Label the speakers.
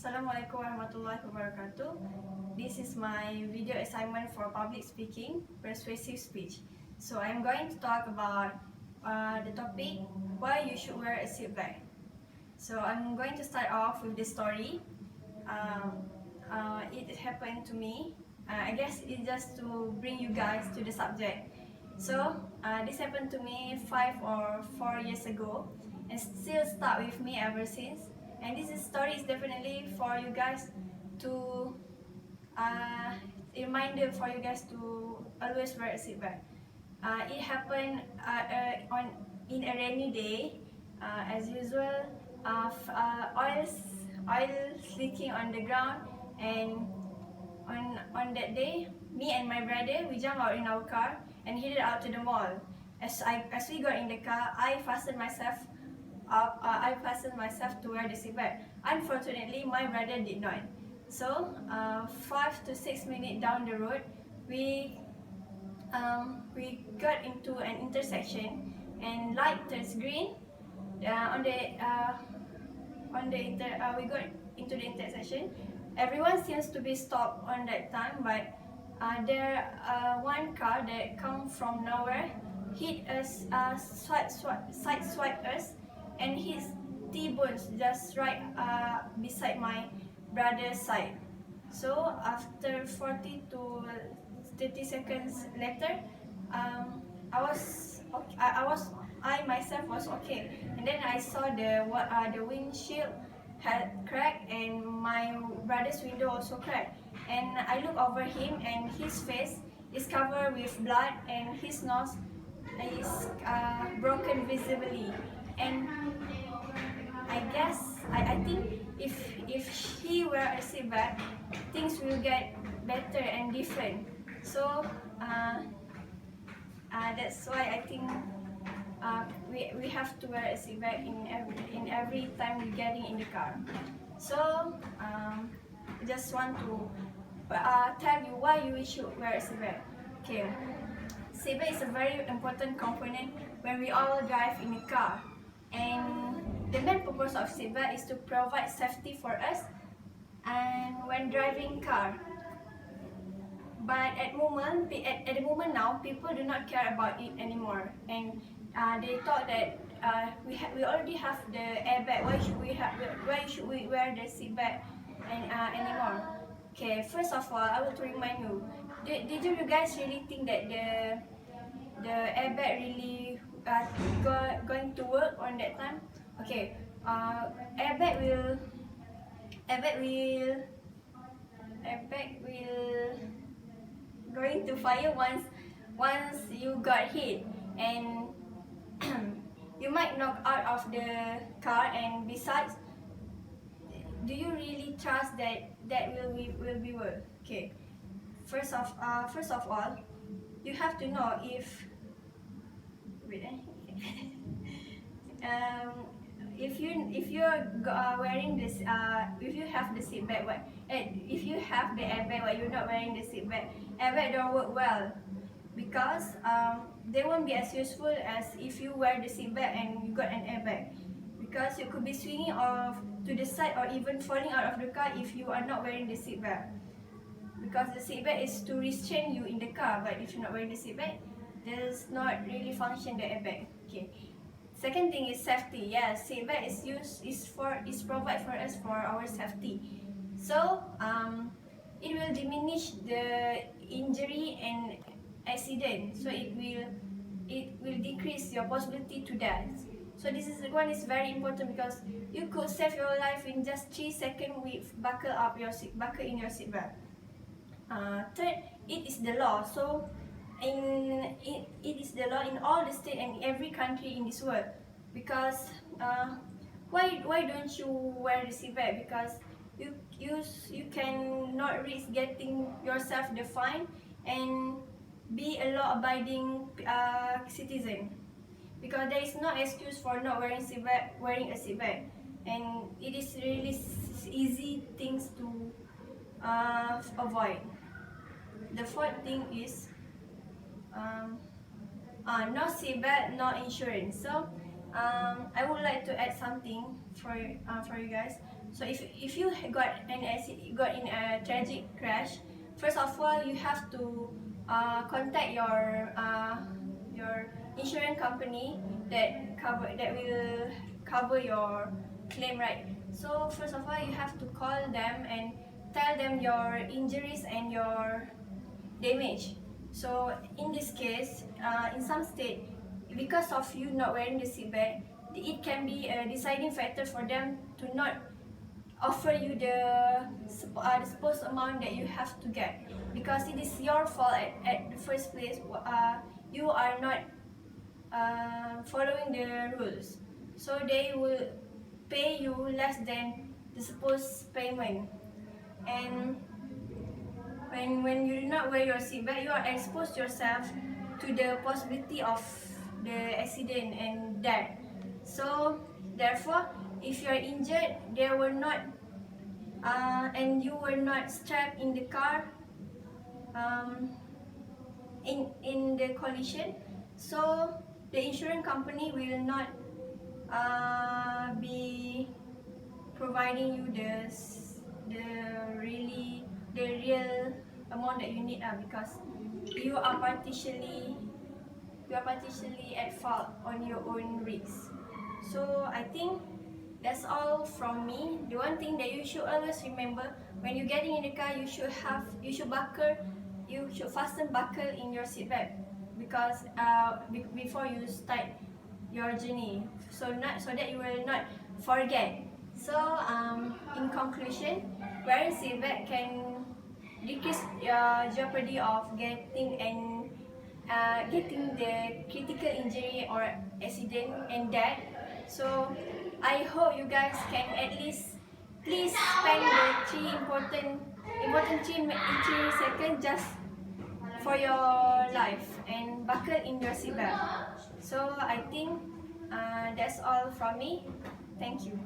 Speaker 1: Assalamualaikum warahmatullahi wabarakatuh. This is my video assignment for public speaking, persuasive speech. So I'm going to talk about the topic, why you should wear a seatbelt. So I'm going to start off with the story. It happened to me. I guess it's just to bring you guys to the subject. So this happened to me 5 or 4 years ago and still stuck with me ever since. And story is definitely for you guys to reminder for you guys to always wear a seatbelt. It happened in a rainy day, as usual. Oil leaking on the ground, and on that day, me and my brother, we jumped out in our car and headed out to the mall. As we got in the car, I fastened myself to wear the seatbelt. Unfortunately, my brother did not. So 5 to 6 minutes down the road, we got into an intersection, and light turns green. We got into the intersection. Everyone seems to be stopped on that time, but there one car that come from nowhere hit us, sideswiped us, and his T-bones just right beside my brother's side. So after 40 to 30 seconds later, I myself was okay, and then I saw the windshield had cracked, and my brother's window also cracked. And I look over him, and his face is covered with blood, and his nose is broken visibly. And I think if he wear a seatbelt, things will get better and different. So that's why I think we have to wear a seatbelt in every time we're getting in the car. So just want to tell you why you should wear a seatbelt. Okay, seatbelt is a very important component when we all drive in a car, and the main purpose of seatbelt is to provide safety for us and when driving car. But at the moment now, people do not care about it anymore, and they thought that we already have the airbag. Why should we wear the seatbelt anymore? Okay, first of all, I want to remind you. Did you guys really think that the airbag really going to work on that time? Okay, airbag will going to fire once you got hit, and you might knock out of the car. And besides, do you really trust that will be work? Okay, first of all, you have to know if if you're wearing this, if you have the seatbelt, if you have the airbag but you're not wearing the seatbelt, airbag don't work well, because they won't be as useful as if you wear the seatbelt and you got an airbag, because you could be swinging off to the side or even falling out of the car if you are not wearing the seatbelt, because the seatbelt is to restrain you in the car, but if you're not wearing the seatbelt, does not really function the airbag. Okay. Second thing is safety. Yes, seatbelt is provide for us for our safety. So it will diminish the injury and accident. So it will decrease your possibility to die. So this one is very important, because you could save your life in just 3 seconds with buckle in your seatbelt. Third, it is the law. So it is the law in all the states and every country in this world, because why don't you wear the seatbelt? Because you can not risk getting yourself the fine and be a law-abiding citizen, because there is no excuse for not wearing a seatbelt, and it is really easy things to avoid. The fourth thing is no seatbelt, no insurance. So I would like to add something for you guys. So if you got in a tragic crash, first of all you have to contact your insurance company that will cover your claim, right? So first of all you have to call them and tell them your injuries and your damage. So in this case, in some state, because of you not wearing the seatbelt, it can be a deciding factor for them to not offer you the supposed amount that you have to get, because it is your fault at the first place. You are not following the rules, so they will pay you less than the supposed payment. And when you do not wear your seatbelt, you are exposed yourself to the possibility of the accident and death. So therefore, if you are injured, there were not and you were not strapped in the car in the collision, so the insurance company will not be providing you the real amount that you need, because you are partially at fault on your own risk. So I think that's all from me. The one thing that you should always remember, when you're getting in the car, you should fasten buckle in your seatbelt, because before you start your journey, so that you will not forget. So in conclusion, wearing seatbelt can decrease your jeopardy of getting the critical injury or accident and death. So I hope you guys can at least please spend the three important 3 seconds just for your life and buckle in your seatbelt. So I think that's all from me. Thank you.